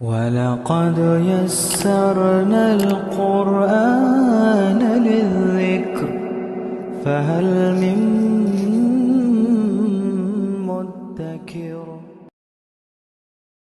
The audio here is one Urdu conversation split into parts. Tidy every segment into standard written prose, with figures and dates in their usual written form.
وَلَقَدْ يَسَّرْنَا الْقُرْآنَ لِلذِّكْرِ فَهَلْ مِن مُّدَّكِرٍ۔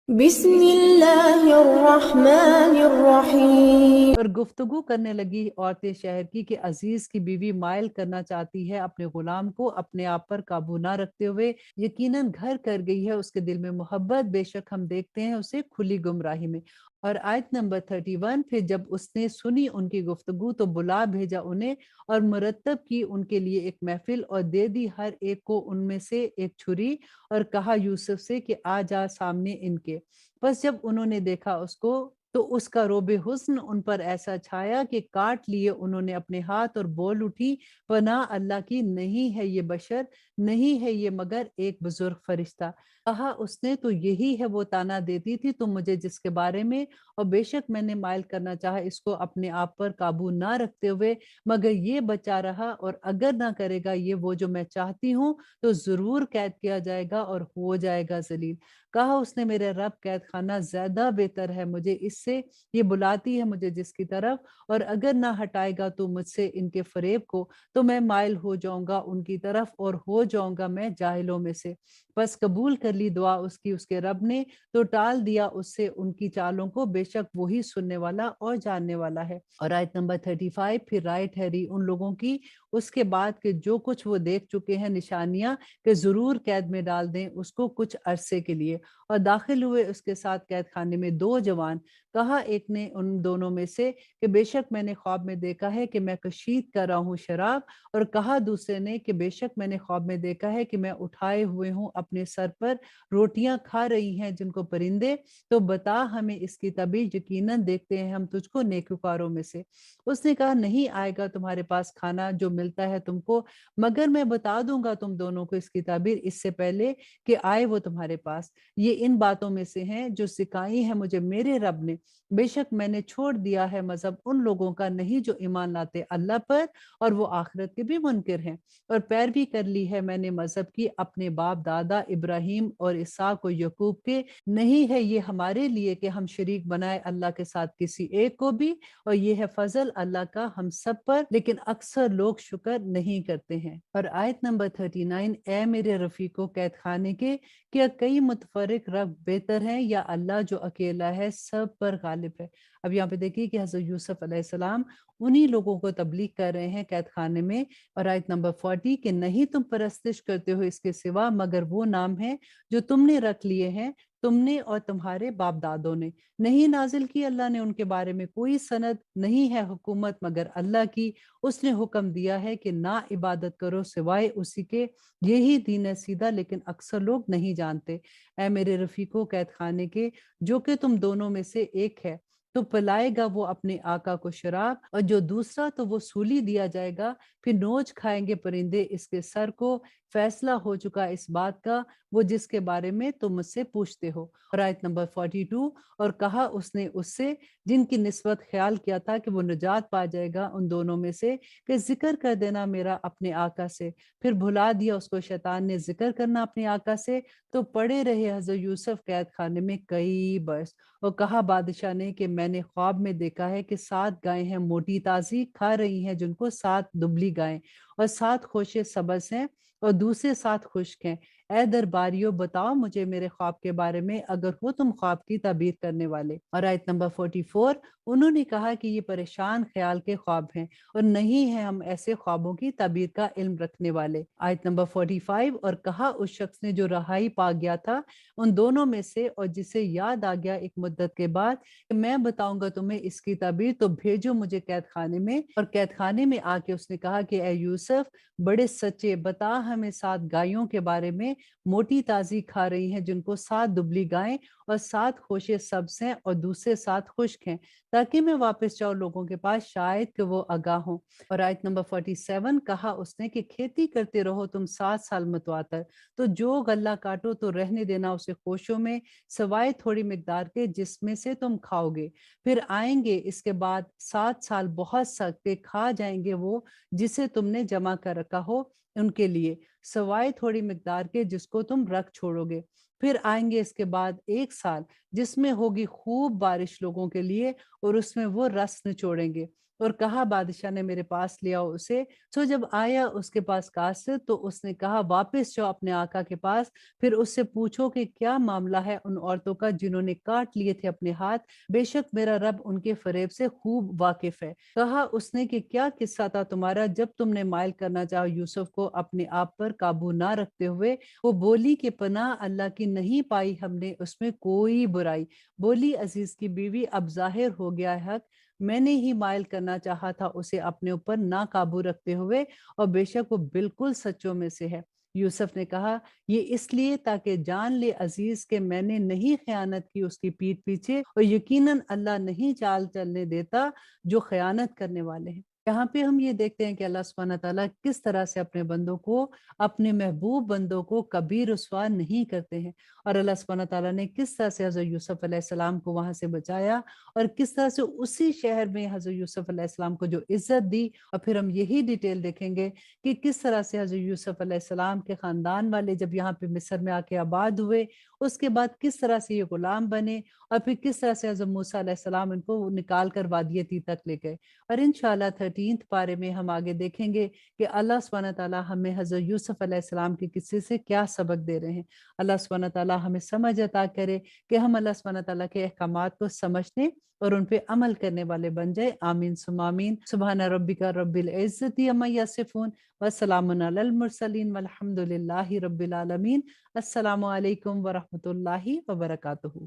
بسم اللہ الرحمن الرحیم۔ پر گفتگو کرنے لگی عورتیں شہر کی کہ عزیز کی بیوی مائل کرنا چاہتی ہے اپنے غلام کو اپنے آپ پر قابو نہ رکھتے ہوئے، یقیناً گھر کر گئی ہے اس کے دل میں محبت، بے شک ہم دیکھتے ہیں اسے کھلی گمراہی میں۔ اور آیت نمبر 31، پھر جب اس نے سنی ان کی گفتگو تو بلا بھیجا انہیں اور مرتب کی ان کے لیے ایک محفل اور دے دی ہر ایک کو ان میں سے ایک چھری اور کہا یوسف سے کہ آ جا سامنے ان کے۔ بس جب انہوں نے دیکھا اس کو تو اس کا روب حسن ان پر ایسا چھایا کہ کاٹ لیے انہوں نے اپنے ہاتھ اور بول اٹھی، پناہ اللہ کی، نہیں ہے یہ بشر، نہیں ہے یہ مگر ایک بزرگ فرشتہ۔ کہا اس نے تو یہی ہے وہ طعنہ دیتی تھی تم مجھے جس کے بارے میں، اور بے شک میں نے مائل کرنا چاہا اس کو اپنے آپ پر قابو نہ رکھتے ہوئے، مگر یہ بچا رہا، اور اگر نہ کرے گا یہ وہ جو میں چاہتی ہوں تو ضرور قید کیا جائے گا اور ہو جائے گا ذلیل۔ کہا اس نے میرے رب قید خانہ زیادہ بہتر ہے مجھے اس سے، یہ بلاتی ہے مجھے جس کی طرف، اور اگر نہ ہٹائے گا تو مجھ سے ان کے فریب کو تو میں مائل ہو جاؤں گا ان کی طرف اور ہو جاؤں گا میں جاہلوں میں سے۔ بس قبول کر لی دعا اس کی اس کے رب نے تو ٹال دیا اس سے ان کی چالوں کو، بے شک وہی سننے والا اور جاننے والا ہے۔ اور آیت نمبر 35، پھر رائے ٹھہری ان لوگوں کی اس کے بعد کہ جو کچھ وہ دیکھ چکے ہیں نشانیاں، کہ ضرور قید میں ڈال دیں اس کو کچھ عرصے کے لیے۔ اور داخل ہوئے اس کے ساتھ قید خانے میں دو جوان، کہا ایک نے ان دونوں میں سے کہ بے شک میں نے خواب میں دیکھا ہے کہ میں کشید کر رہا ہوں شراب، اور کہا دوسرے نے کہ بے شک میں نے خواب میں دیکھا ہے کہ میں اٹھائے ہوئے ہوں اپنے سر پر روٹیاں کھا رہی ہیں جن کو پرندے، تو بتا ہمیں اس کی تعبیر، یقیناً دیکھتے ہیں ہم تجھ کو نیکوکاروں میں سے۔ اس نے کہا نہیں آئے گا تمہارے پاس کھانا جو ملتا ہے تم کو، مگر میں بتا دوں گا تم دونوں کو اس کی تعبیر اس سے پہلے کہ آئے وہ تمہارے پاس۔ یہ ان باتوں میں سے ہیں جو سکھائی ہیں مجھے میرے رب نے، بے شک میں نے چھوڑ دیا ہے مذہب ان لوگوں کا نہیں جو ایمان لاتے اللہ پر اور وہ آخرت کے بھی منکر ہیں، اور پیروی کر لی ہے میں نے مذہب کی اپنے باپ دادا ابراہیم اور اسحاق و یعقوب کے، نہیں ہے یہ ہمارے لیے کہ ہم شریک بنائے اللہ کے ساتھ کسی ایک کو بھی، اور یہ ہے فضل اللہ کا ہم سب پر، لیکن اکثر لوگ شکر نہیں کرتے ہیں۔ اور آیت نمبر 39، اے میرے رفیقو قید خانے کے، کیا کئی متفرق رب بہتر ہیں یا اللہ جو اکیلا ہے سب پر غالب ہے۔ اب یہاں پہ دیکھیے کہ حضرت یوسف علیہ السلام انہی لوگوں کو تبلیغ کر رہے ہیں قید خانے میں، اور آیت نمبر 40 کہ نہیں تم پرستش کرتے ہو اس کے سوا مگر وہ نام ہے جو تم نے رکھ لیے ہیں، تم نے اور تمہارے باپ دادوں نے، نہیں نازل کی اللہ نے ان کے بارے میں کوئی سند، نہیں ہے حکومت مگر اللہ کی، اس نے حکم دیا ہے کہ نہ عبادت کرو سوائے اسی کے، یہی دین ہے سیدھا، لیکن اکثر لوگ نہیں جانتے۔ اے میرے رفیقو قید خانے کے، جو کہ تم دونوں میں سے ایک ہے تو پلائے گا وہ اپنے آقا کو شراب، اور جو دوسرا تو وہ سولی دیا جائے گا، پھر نوچ کھائیں گے پرندے اس کے سر کو، فیصلہ ہو چکا اس بات کا وہ جس کے بارے میں تم مجھ سے پوچھتے ہو۔ اور آیت نمبر 42، اور کہا اس نے اس سے جن کی نسبت خیال کیا تھا کہ وہ نجات پا جائے گا ان دونوں میں سے، کہ ذکر کر دینا میرا اپنے آقا سے، پھر بھلا دیا اس کو شیطان نے ذکر کرنا اپنے آقا سے، تو پڑے رہے حضرت یوسف قید خانے میں کئی برس۔ اور کہا بادشاہ نے کہ میں نے خواب میں دیکھا ہے کہ 7 گائیں ہیں موٹی تازی کھا رہی ہیں جن کو 7 دبلی گائیں، اور 7 خوشے سبز ہیں اور دوسرے 7 خشک ہیں۔ اے درباریو بتاؤ مجھے میرے خواب کے بارے میں اگر ہو تم خواب کی تعبیر کرنے والے۔ اور آیت نمبر 44، انہوں نے کہا کہ یہ پریشان خیال کے خواب ہیں اور نہیں ہیں ہم ایسے خوابوں کی تعبیر کا علم رکھنے والے۔ آیت نمبر 45، اور کہا اس شخص نے جو رہائی پا گیا تھا ان دونوں میں سے اور جسے یاد آ گیا ایک مدت کے بعد کہ میں بتاؤں گا تمہیں اس کی تعبیر، تو بھیجو مجھے قید خانے میں۔ اور قید خانے میں آ کے اس نے کہا کہ اے یوسف بڑے سچے، بتا ہمیں 7 گایوں کے بارے میں موٹی تازی کھا رہی ہیں جن کو 7 دبلی گائیں اور 7 خوشے سبز ہیں اور دوسرے 7 خشک ہیں، تاکہ میں واپس جاؤں لوگوں کے پاس شاید کہ وہ آگاہ ہوں۔ اور آیت نمبر 47، کہا اس نے کہ کھیتی کرتے رہو تم 7 سال متواتر، تو جو غلہ کاٹو تو رہنے دینا اسے خوشوں میں سوائے تھوڑی مقدار کے جس میں سے تم کھاؤ گے، پھر آئیں گے اس کے بعد 7 سال بہت سخت، کھا جائیں گے وہ جسے تم نے جمع کر رکھا ہو ان کے لیے، سوائے تھوڑی مقدار کے جس کو تم رکھ چھوڑوگے۔ پھر آئیں گے اس کے بعد 1 سال جس میں ہوگی خوب بارش لوگوں کے لیے، اور اس میں وہ رس نچوڑیں گے۔ اور کہا بادشاہ نے میرے پاس لے آؤ اسے۔ سو جب آیا اس کے پاس قاصد تو اس نے کہا واپس جاؤ اپنے آقا کے پاس، پھر اس سے پوچھو کہ کیا معاملہ ہے ان عورتوں کا جنہوں نے کاٹ لیے تھے اپنے ہاتھ، بے شک میرا رب ان کے فریب سے خوب واقف ہے۔ کہا اس نے کہ کیا قصہ تھا تمہارا جب تم نے مائل کرنا چاہا یوسف کو اپنے آپ پر قابو نہ رکھتے ہوئے؟ وہ بولی کہ پناہ اللہ کی نہیں پائی ہم نے اس میں کوئی برائی۔ بولی عزیز کی بیوی اب ظاہر ہو گیا ہے حق، میں نے ہی مائل کرنا چاہا تھا اسے اپنے اوپر نہ قابو رکھتے ہوئے، اور بے شک وہ بالکل سچوں میں سے ہے۔ یوسف نے کہا یہ اس لیے تاکہ جان لے عزیز کہ میں نے نہیں خیانت کی اس کی پیٹھ پیچھے، اور یقیناً اللہ نہیں چال چلنے دیتا جو خیانت کرنے والے ہیں۔ یہاں پہ ہم یہ دیکھتے ہیں کہ اللہ سبحانہ تعالیٰ کس طرح سے اپنے بندوں کو، اپنے محبوب بندوں کو کبھی رسوا نہیں کرتے ہیں، اور اللہ سبحانہ تعالیٰ نے کس طرح سے حضرت یوسف علیہ السلام کو وہاں سے بچایا، اور کس طرح سے اسی شہر میں حضرت یوسف علیہ السلام کو جو عزت دی۔ اور پھر ہم یہی ڈیٹیل دیکھیں گے کہ کس طرح سے حضرت یوسف علیہ السلام کے خاندان والے جب یہاں پہ مصر میں آ کے آباد ہوئے، اس کے بعد کس طرح سے یہ غلام بنے، اور پھر کس طرح سے حضرت موسیٰ علیہ السلام ان کو نکال کر وادی طی تک لے گئے۔ اور انشاءاللہ 13 پارے میں ہم آگے دیکھیں گے کہ اللہ سبحانہ تعالیٰ ہمیں حضرت یوسف علیہ السلام کے قصے سے کیا سبق دے رہے ہیں۔ اللہ سبحانہ تعالیٰ ہمیں سمجھ عطا کرے کہ ہم اللہ سبحانہ تعالیٰ کے احکامات کو سمجھنے اور ان پہ عمل کرنے والے بن جائے۔ آمین ثم آمین۔ سبحان ربک رب العزت عما یصفون وسلام علی المرسلین والحمد للہ رب العالمین۔ السلام علیکم ورحمۃ اللہ وبرکاتہ۔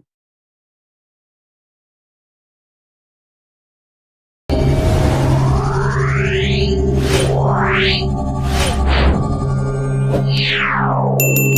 Meow.